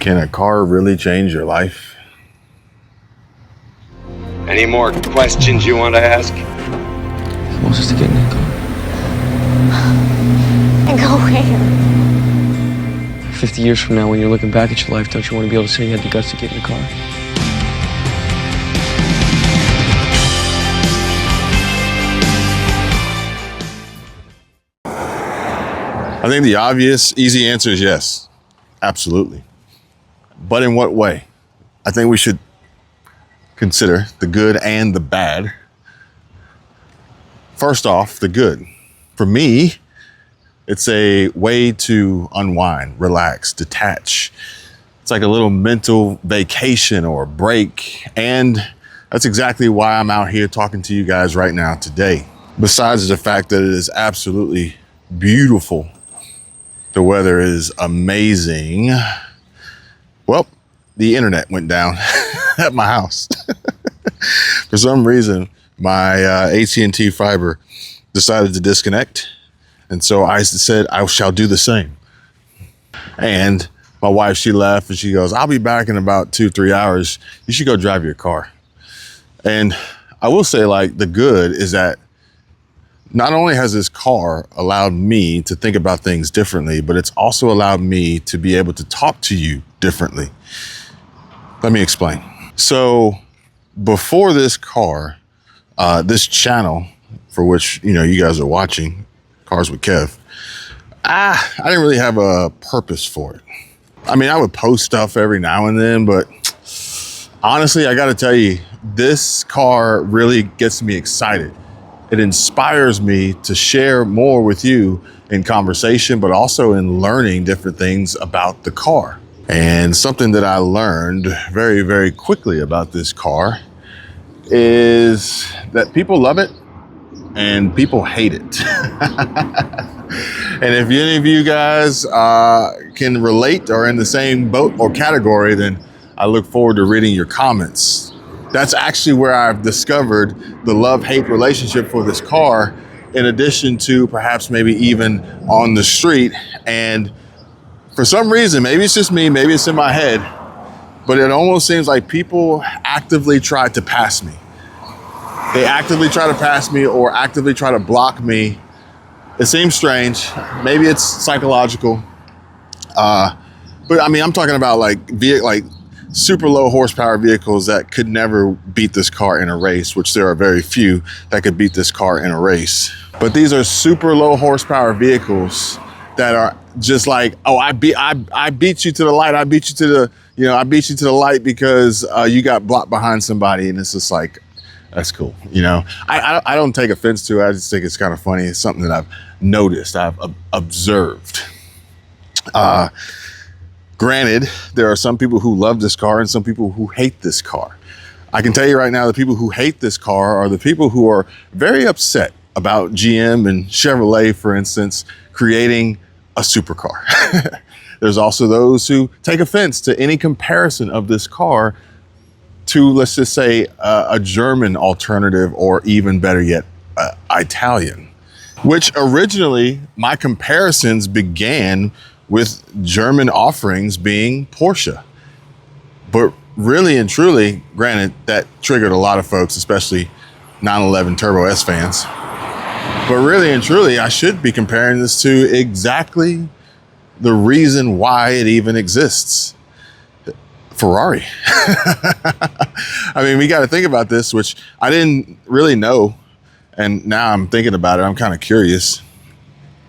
Can a car really change your life? Any more questions you want to ask? He wants us to get in the car. And go where? 50 years from now, when you're looking back at your life, don't you want to be able to say you had the guts to get in the car? I think the obvious, easy answer is yes. Absolutely. But in what way? I think we should consider the good and the bad. First off, the good. For me, it's a way to unwind, relax, detach. It's like a little mental vacation or break. And that's exactly why I'm out here talking to you guys right now today. Besides the fact that it is absolutely beautiful, the weather is amazing. Well, the internet went down at my house. For some reason, my AT&T fiber decided to disconnect. And so I said, I shall do the same. And my wife, she left and she goes, I'll be back in about 2-3 hours. You should go drive your car. And I will say, like, the good is that not only has this car allowed me to think about things differently, but it's also allowed me to be able to talk to you differently. Let me explain. So before this car, this channel for which, you guys are watching, Cars with Kev, I didn't really have a purpose for it. I mean, I would post stuff every now and then, but honestly, I gotta tell you, this car really gets me excited. It inspires me to share more with you in conversation, but also in learning different things about the car. And something that I learned very, very quickly about this car is that people love it and people hate it. And if any of you guys can relate or in the same boat or category, then I look forward to reading your comments. That's actually where I've discovered the love-hate relationship for this car, in addition to perhaps maybe even on the street. And for some reason, maybe it's just me, maybe it's in my head, but it almost seems like people actively try to pass me. They actively try to pass me or actively try to block me. It seems strange. Maybe it's psychological. But I mean, I'm talking about like super low horsepower vehicles that could never beat this car in a race, which there are very few that could beat this car in a race. But these are super low horsepower vehicles that are just like, oh, I beat you to the light. I beat you to the, I beat you to the light because you got blocked behind somebody. And it's just like, that's cool. I don't take offense to it. I just think it's kind of funny. It's something that I've noticed, I've observed. Granted, there are some people who love this car and some people who hate this car. I can tell you right now, the people who hate this car are the people who are very upset about GM and Chevrolet, for instance, creating a supercar. There's also those who take offense to any comparison of this car to, let's just say, a German alternative, or even better yet, Italian, which originally my comparisons began with German offerings being Porsche. But really and truly, granted, that triggered a lot of folks, especially 911 Turbo S fans. But really and truly, I should be comparing this to exactly the reason why it even exists. Ferrari. I mean, we got to think about this, which I didn't really know. And now I'm thinking about it. I'm kind of curious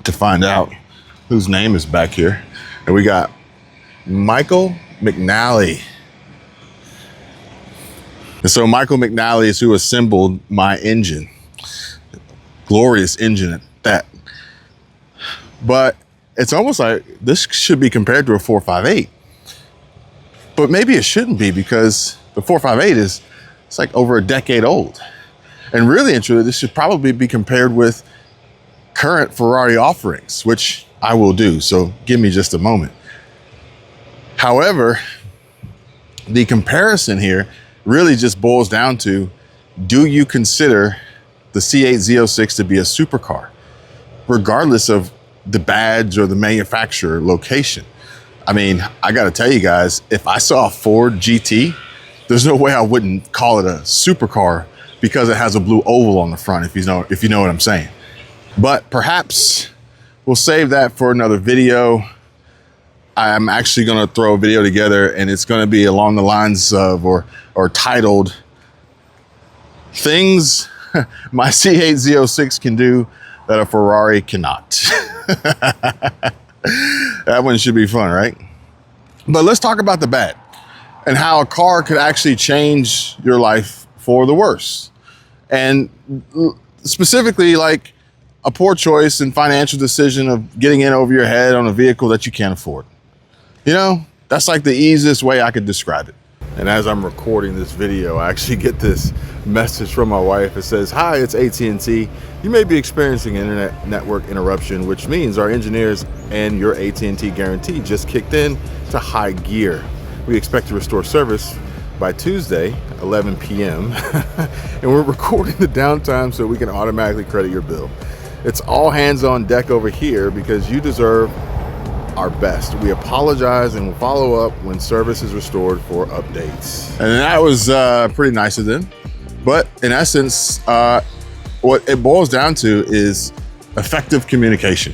to find out whose name is back here. And we got Michael McNally. And so Michael McNally is who assembled my engine. Glorious engine at that. But it's almost like this should be compared to a 458. But maybe it shouldn't be, because the 458 it's like over a decade old. And really and truly, this should probably be compared with current Ferrari offerings, which I will do. So give me just a moment. However, the comparison here really just boils down to, do you consider the C8 Z06 to be a supercar, regardless of the badge or the manufacturer location? I mean, I got to tell you guys, if I saw a Ford GT, there's no way I wouldn't call it a supercar because it has a blue oval on the front, if you know what I'm saying. But perhaps we'll save that for another video. I'm actually going to throw a video together, and it's going to be along the lines of or titled Things My C8 Z06 Can Do That a Ferrari Cannot. That one should be fun, right? But let's talk about the bad and how a car could actually change your life for the worse. And specifically, like a poor choice and financial decision of getting in over your head on a vehicle that you can't afford. You know, that's like the easiest way I could describe it. And as I'm recording this video, I actually get this message from my wife. It says, "Hi, it's AT&T. You may be experiencing internet network interruption, which means our engineers and your AT&T guarantee just kicked in to high gear. We expect to restore service by Tuesday, 11 p.m. and we're recording the downtime so we can automatically credit your bill. It's all hands on deck over here because you deserve our best. We apologize and will follow up when service is restored for updates." And that was pretty nice of them. But in essence, what it boils down to is effective communication.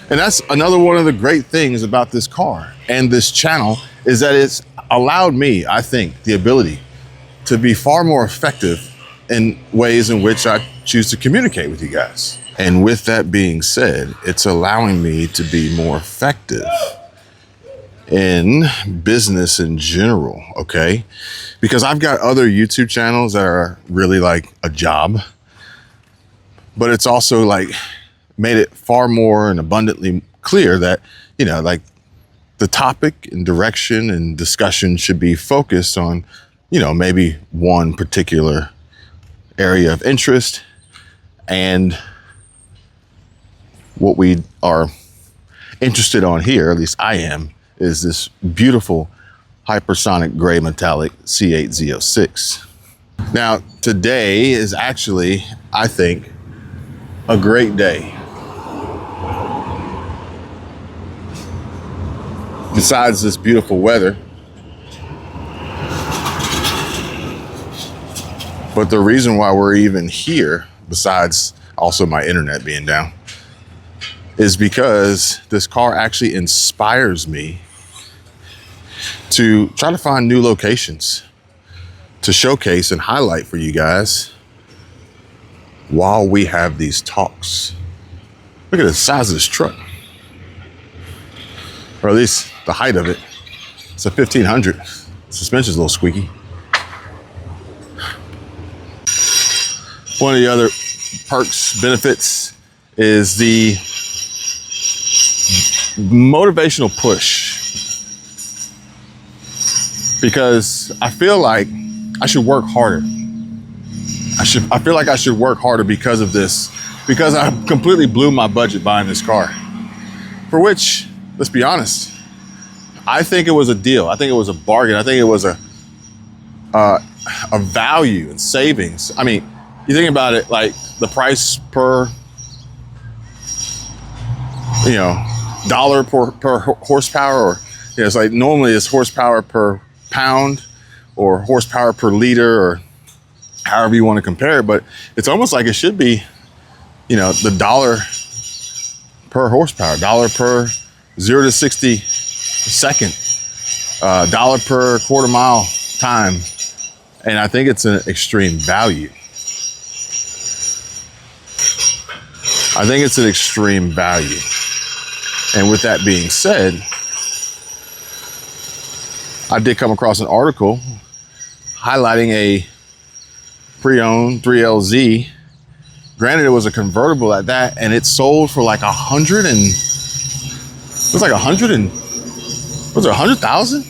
And that's another one of the great things about this car and this channel is that it's allowed me, I think, the ability to be far more effective in ways in which I choose to communicate with you guys. And with that being said, it's allowing me to be more effective in business in general, okay? Because I've got other YouTube channels that are really like a job, but it's also like made it far more and abundantly clear that, you know, like the topic and direction and discussion should be focused on, you know, maybe one particular area of interest. And what we are interested on here, at least I am, is this beautiful hypersonic gray metallic C8 Z06. Now, today is actually, I think, a great day. Besides this beautiful weather, but the reason why we're even here, besides also my internet being down, is because this car actually inspires me to try to find new locations to showcase and highlight for you guys while we have these talks. Look at the size of this truck, or at least the height of it. It's a 1500. Suspension's a little squeaky. One of the other perks, benefits, is the motivational push. Because I feel like I should work harder. I feel like I should work harder because of this. Because I completely blew my budget buying this car. For which, let's be honest, I think it was a deal. I think it was a bargain. I think it was a value and savings. I mean, you think about it, like the price per, you know, dollar per horsepower, or, you know, it's like normally it's horsepower per pound or horsepower per liter, or however you want to compare it, but it's almost like it should be, you know, the dollar per horsepower, dollar per 0 to 60 second, dollar per quarter mile time. And I think it's an extreme value. I think it's an extreme value. And with that being said, I did come across an article highlighting a pre-owned 3LZ. Granted, it was a convertible at that, and it sold for like 100 and, it was like 100 and, was it 100,000?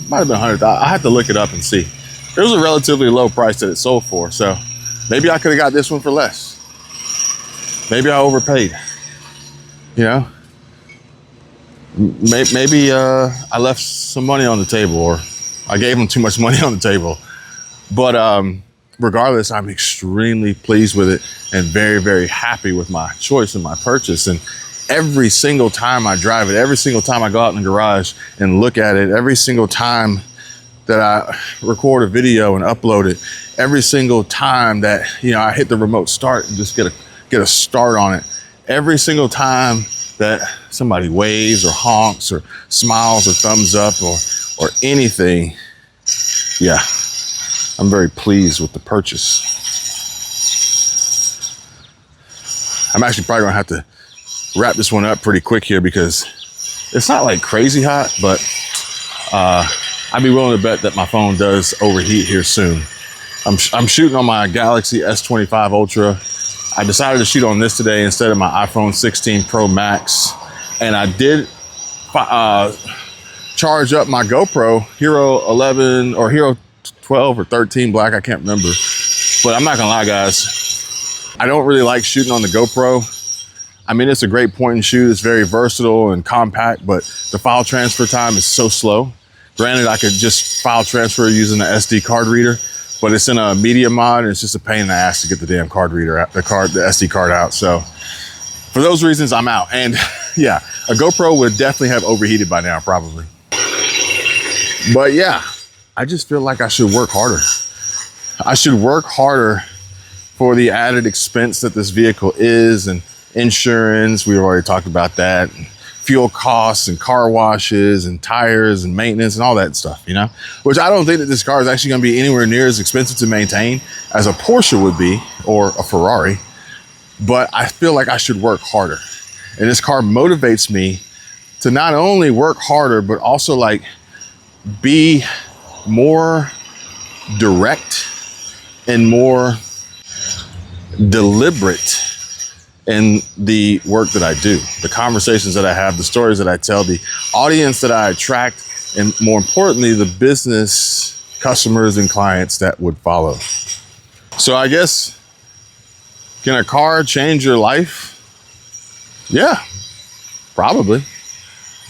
Might have been 100,000. I have to look it up and see. It was a relatively low price that it sold for, so maybe I could have got this one for less. Maybe I overpaid, you know? Maybe I left some money on the table, or I gave them too much money on the table. But regardless, I'm extremely pleased with it and very, very happy with my choice and my purchase. And every single time I drive it, every single time I go out in the garage and look at it, every single time that I record a video and upload it, every single time that, you know, I hit the remote start and just get a start on it, every single time that somebody waves or honks or smiles or thumbs up or anything, yeah, I'm very pleased with the purchase. I'm actually probably gonna have to wrap this one up pretty quick here because it's not like crazy hot, but I'd be willing to bet that my phone does overheat here soon. I'm shooting on my Galaxy S25 Ultra. I decided to shoot on this today instead of my iPhone 16 Pro Max. And I did charge up my GoPro Hero 11 or Hero 12 or 13 Black, I can't remember. But I'm not gonna lie, guys, I don't really like shooting on the GoPro. I mean, it's a great point and shoot. It's very versatile and compact, but the file transfer time is so slow. Granted, I could just file transfer using the SD card reader, but it's in a media mod and it's just a pain in the ass to get the damn card reader out, the SD card out. So for those reasons, I'm out. And yeah, a GoPro would definitely have overheated by now, probably. But yeah, I just feel like I should work harder. I should work harder for the added expense that this vehicle is, and insurance, we already talked about that. Fuel costs and car washes and tires and maintenance and all that stuff, you know, which I don't think that this car is actually going to be anywhere near as expensive to maintain as a Porsche would be or a Ferrari. But I feel like I should work harder. And this car motivates me to not only work harder, but also like be more direct and more deliberate in the work that I do, the conversations that I have, the stories that I tell, the audience that I attract, and more importantly, the business customers and clients that would follow. So I guess, can a car change your life? Yeah, probably.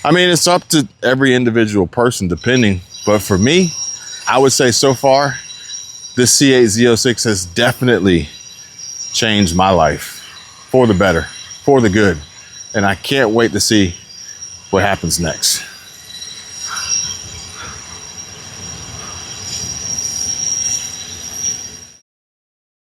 I mean, it's up to every individual person depending, but for me, I would say so far, this C8 Z06 has definitely changed my life. For the better, for the good. And I can't wait to see what happens next.